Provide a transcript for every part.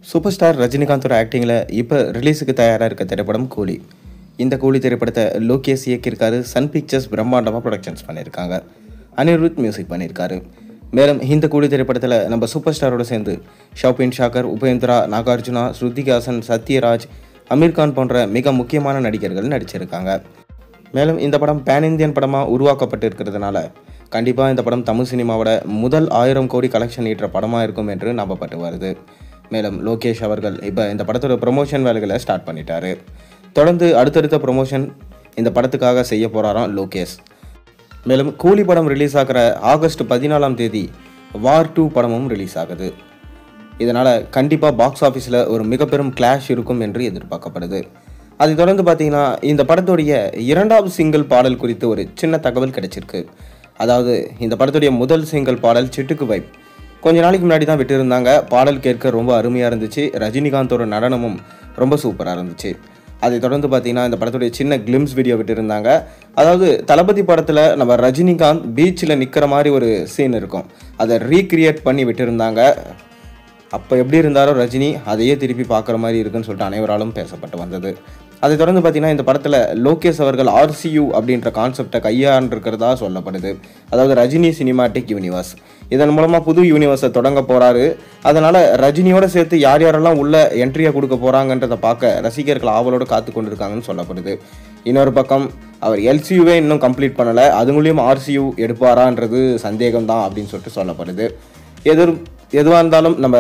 Super star ரஜினிகாந்தோட ஆக்டிங்கில் இப்போ ரிலீஸுக்கு தயாராக இருக்க திரைப்படம் கூலி. இந்த கூலி திரைப்படத்தை லோகேஷ் இயக்கியிருக்காரு. சன் பிக்சர்ஸ் பிரம்மாண்டமாக ப்ரொடக்ஷன்ஸ் பண்ணியிருக்காங்க. அனிருத் மியூசிக் பண்ணியிருக்காரு. மேலும் இந்த கூலி திரைப்படத்தில் நம்ம சூப்பர் ஸ்டாரோட சேர்ந்து ஷாபின் ஷாக்கர், உபேந்திரா, நாகார்ஜுனா, ஸ்ருதிஹாசன், சத்யராஜ், அமீர்கான் போன்ற மிக முக்கியமான நடிகர்கள் நடிச்சிருக்காங்க. மேலும் இந்த படம் பேன் இந்தியன் படமாக உருவாக்கப்பட்டு இருக்கிறதுனால கண்டிப்பாக இந்த படம் தமிழ் சினிமாவோட முதல் 1000 கோடி கலெக்ஷன் ஈட்டுற படமாக இருக்கும் என்று நம்பப்பட்டு வருது. மேலும் லோகேஷ் அவர்கள் இப்போ இந்த படத்தோட ப்ரொமோஷன் வேலைகளை ஸ்டார்ட் பண்ணிட்டாரு. தொடர்ந்து அடுத்தடுத்த ப்ரொமோஷன் இந்த படத்துக்காக செய்ய போகிறாராம் லோகேஷ். மேலும் கூலி படம் ரிலீஸ் ஆகிற ஆகஸ்ட் 14ஆம் தேதி வார் 2 படமும் ரிலீஸ் ஆகுது. இதனால் கண்டிப்பாக பாக்ஸ் ஆஃபீஸில் ஒரு மிக பெரும் கிளாஷ் இருக்கும் என்று எதிர்பார்க்கப்படுது. அதை தொடர்ந்து பார்த்தீங்கன்னா இந்த படத்துடைய 2வது சிங்கிள் பாடல் குறித்து ஒரு சின்ன தகவல் கிடைச்சிருக்கு. அதாவது இந்த படத்துடைய முதல் சிங்கிள் பாடல் சிட்டுக்கு வைப் கொஞ்ச நாளைக்கு முன்னாடி தான் விட்டுருந்தாங்க. பாடல் கேட்க ரொம்ப அருமையாக இருந்துச்சு. ரஜினிகாந்தோட நடனமும் ரொம்ப சூப்பராக இருந்துச்சு. அதை தொடர்ந்து பார்த்தீங்கன்னா இந்த படத்துடைய சின்ன கிளிம்ஸ் வீடியோ விட்டுருந்தாங்க. அதாவது தளபதி படத்தில் நம்ம ரஜினிகாந்த் பீச்சில் நிற்கிற மாதிரி ஒரு சீன் இருக்கும். அதை ரீக்ரியேட் பண்ணி விட்டுருந்தாங்க. அப்போ எப்படி இருந்தாரோ ரஜினி அதையே திருப்பி பார்க்குற மாதிரி இருக்குன்னு சொல்லிட்டு அனைவராலும் பேசப்பட்டு வந்தது. அதை தொடர்ந்து பார்த்தீங்கன்னா இந்த படத்தில் லோகேஷ் அவர்கள் RCU அப்படின்ற கான்செப்டை கையாண்டிருக்கிறதா சொல்லப்படுது. அதாவது ரஜினி சினிமாட்டிக் யூனிவர்ஸ். இதன் மூலமாக புது யூனிவர்ஸை தொடங்க போகிறாரு. அதனால் ரஜினியோடு சேர்த்து யார் யாரெல்லாம் உள்ள என்ட்ரியாக கொடுக்க போகிறாங்கன்றதை பார்க்க ரசிகர்கள் ஆவலோடு காத்து கொண்டிருக்காங்கன்னு சொல்லப்படுது. இன்னொரு பக்கம் அவர் LCUவே இன்னும் கம்ப்ளீட் பண்ணலை. அது மூலியம் RCU எடுப்பாரான்றது சந்தேகம்தான் அப்படின்னு சொல்லிட்டு சொல்லப்படுது. எதுவாக இருந்தாலும் நம்ம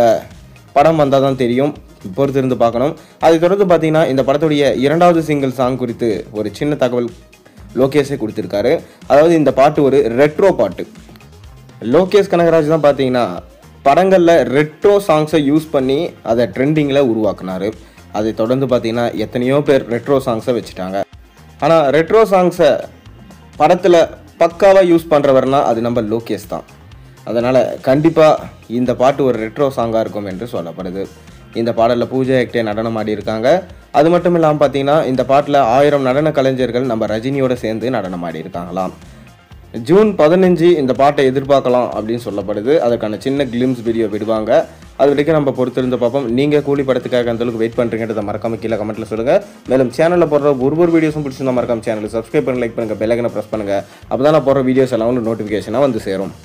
படம் வந்தால் தான் தெரியும். பொறுத்திருந்து பார்க்கணும். அதை தொடர்ந்து பார்த்தீங்கன்னா இந்த படத்துடைய 2வது சிங்கிள் சாங் குறித்து ஒரு சின்ன தகவல் லோகேஷே கொடுத்துருக்காரு. அதாவது இந்த பாட்டு ஒரு ரெட்ரோ பாட்டு. லோகேஷ் கனகராஜ் தான் பார்த்தீங்கன்னா படங்களில் ரெட்ரோ சாங்ஸை யூஸ் பண்ணி அதை ட்ரெண்டிங்கில் உருவாக்குனார். அதை தொடர்ந்து பார்த்தீங்கன்னா எத்தனையோ பேர் ரெட்ரோ சாங்ஸை வச்சுட்டாங்க. ஆனால் ரெட்ரோ சாங்ஸை படத்தில் பக்காவாக யூஸ் பண்ணுறவர்னா அது நம்ம லோகேஷ் தான். அதனால் கண்டிப்பாக இந்த பாட்டு ஒரு ரெட்ரோ சாங்காக இருக்கும் என்று சொல்லப்படுது. இந்த பாடலில் பூஜா ஹெக்டே நடனம் ஆடியிருக்காங்க. அது மட்டும் இல்லாமல் பார்த்தீங்கன்னா இந்த பாட்டில் 1000 நடன கலைஞர்கள் நம்ம ரஜினியோடு சேர்ந்து நடனம் ஆடியிருக்காங்களாம். ஜூன் 15 இந்த பாட்டை எதிர்பார்க்கலாம் அப்படின்னு சொல்லப்படுது. அதுக்கான சின்ன கிளிம்ஸ் வீடியோ விடுவாங்க. அது வரைக்கும் நம்ம பொறுத்திருந்து பார்ப்போம். நீங்கள் கூலி படத்துக்காக அந்தளவுக்கு வெயிட் பண்ணுறீங்கன்றதை மறக்காம கீழே கமெண்ட்டில் சொல்லுங்கள். மேலும் சேனலில் போடுற ஒரு வீடியோஸும் பிடிச்சிருந்தா மறக்காம சேனலுக்கு சப்ஸ்கிரைப் பண்ணி லைக் பண்ணுங்கள், பெல் ஐக்கனை ப்ரெஸ் பண்ணுங்கள். அப்போ தான் நான் போடுற வீடியோஸ் எல்லாம் நோட்டிஃபிகேஷனாக வந்து சேரும்.